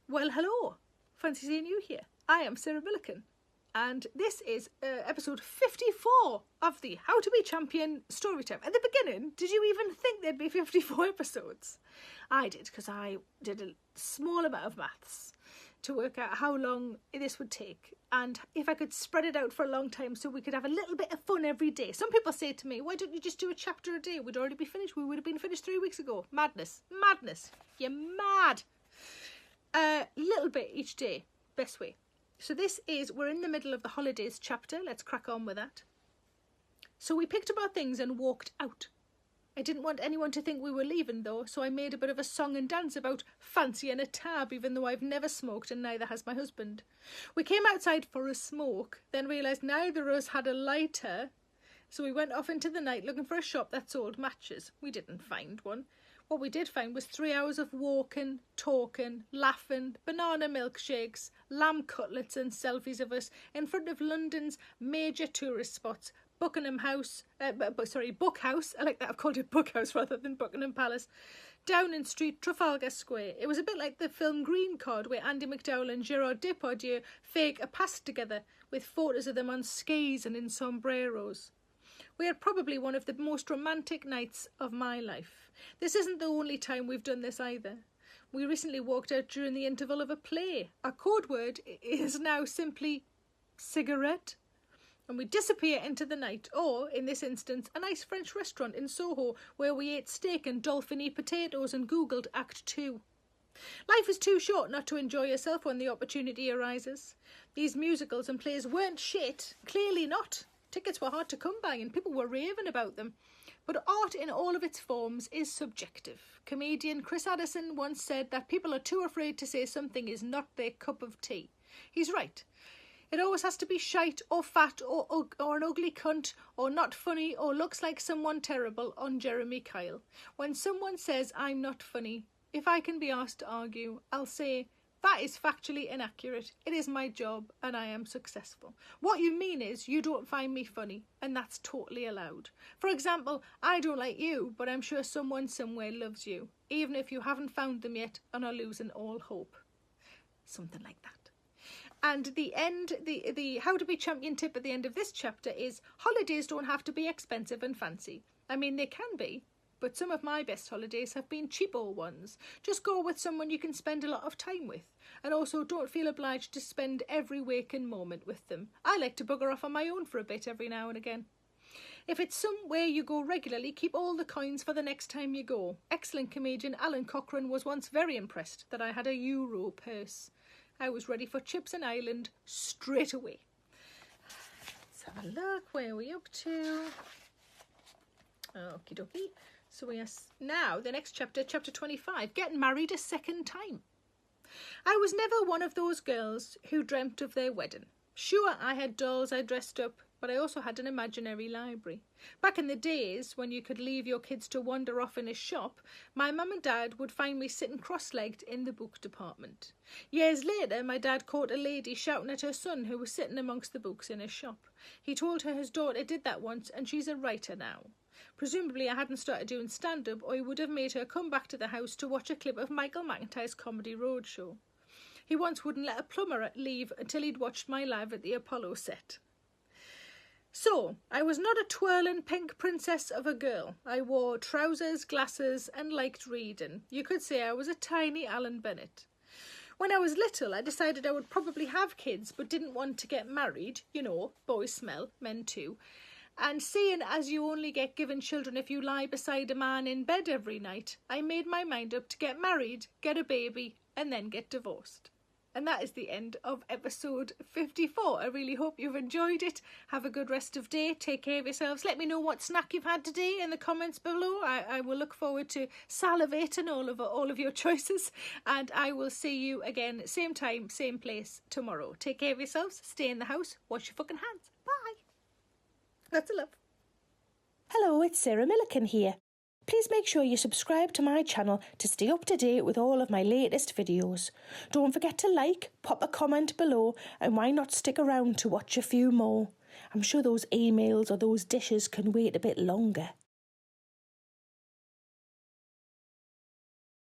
Well, hello. Fancy seeing you here. I am Sarah Millican, and this is episode 54 of the How to Be Champion Storytime. At the beginning, did you even think there'd be 54 episodes? I did, because I did a small amount of maths to work out how long this would take, and if I could spread it out for a long time so we could have a little bit of fun every day. Some people say to me, why don't you just do a chapter a day? We'd already be finished. We would have been finished 3 weeks ago. Madness. Madness. You're mad. A little bit each day. Best way. So we're in the middle of the holidays chapter. Let's crack on with that. So we picked up our things and walked out. I didn't want anyone to think we were leaving though, so I made a bit of a song and dance about fancying a tab, even though I've never smoked and neither has my husband. We came outside for a smoke, then realised neither of us had a lighter, so we went off into the night looking for a shop that sold matches. We didn't find one. What we did find was 3 hours of walking, talking, laughing, banana milkshakes, lamb cutlets and selfies of us in front of London's major tourist spots, Buckingham House, Book House, I like that, I've called it Book House rather than Buckingham Palace, Downing Street, Trafalgar Square. It was a bit like the film Green Card, where Andy McDowell and Gerard Depardieu fake a past together with photos of them on skis and in sombreros. We had probably one of the most romantic nights of my life. This isn't the only time we've done this either. We recently walked out during the interval of a play. Our code word is now simply cigarette. And we disappear into the night, or, in this instance, a nice French restaurant in Soho where we ate steak and dolphin-y potatoes and Googled Act 2. Life is too short not to enjoy yourself when the opportunity arises. These musicals and plays weren't shit, clearly not. Tickets were hard to come by and people were raving about them. But art in all of its forms is subjective. Comedian Chris Addison once said that people are too afraid to say something is not their cup of tea. He's right. It always has to be shite or fat or an ugly cunt or not funny or looks like someone terrible on Jeremy Kyle. When someone says I'm not funny, if I can be asked to argue, I'll say, that is factually inaccurate. It is my job and I am successful. What you mean is you don't find me funny, and that's totally allowed. For example, I don't like you, but I'm sure someone somewhere loves you, even if you haven't found them yet and are losing all hope. Something like that. And the How to Be Champion tip at the end of this chapter is holidays don't have to be expensive and fancy. I mean, they can be, but some of my best holidays have been cheapo ones. Just go with someone you can spend a lot of time with. And also don't feel obliged to spend every waking moment with them. I like to bugger off on my own for a bit every now and again. If it's somewhere you go regularly, keep all the coins for the next time you go. Excellent comedian Alan Cochrane was once very impressed that I had a euro purse. I was ready for chips and Ireland straight away. Let's have a look. Where are we up to? Okie dokie. So we are now, the next chapter, chapter 25, getting married a second time. I was never one of those girls who dreamt of their wedding. Sure, I had dolls I dressed up, but I also had an imaginary library. Back in the days when you could leave your kids to wander off in a shop, my mum and dad would find me sitting cross-legged in the book department. Years later, my dad caught a lady shouting at her son who was sitting amongst the books in a shop. He told her his daughter did that once and she's a writer now. Presumably I hadn't started doing stand-up or he would have made her come back to the house to watch a clip of Michael McIntyre's Comedy Roadshow. He once wouldn't let a plumber leave until he'd watched my live at the Apollo set. So, I was not a twirling pink princess of a girl. I wore trousers, glasses and liked reading. You could say I was a tiny Alan Bennett. When I was little, I decided I would probably have kids but didn't want to get married. You know, boys smell, men too. And seeing as you only get given children if you lie beside a man in bed every night, I made my mind up to get married, get a baby and then get divorced. And that is the end of episode 54. I really hope you've enjoyed it. Have a good rest of day. Take care of yourselves. Let me know what snack you've had today in the comments below. I will look forward to salivating all of your choices. And I will see you again, same time, same place tomorrow. Take care of yourselves. Stay in the house. Wash your fucking hands. Bye. Lots of love. Hello, it's Sarah Millican here. Please make sure you subscribe to my channel to stay up to date with all of my latest videos. Don't forget to like, pop a comment below, and why not stick around to watch a few more? I'm sure those emails or those dishes can wait a bit longer.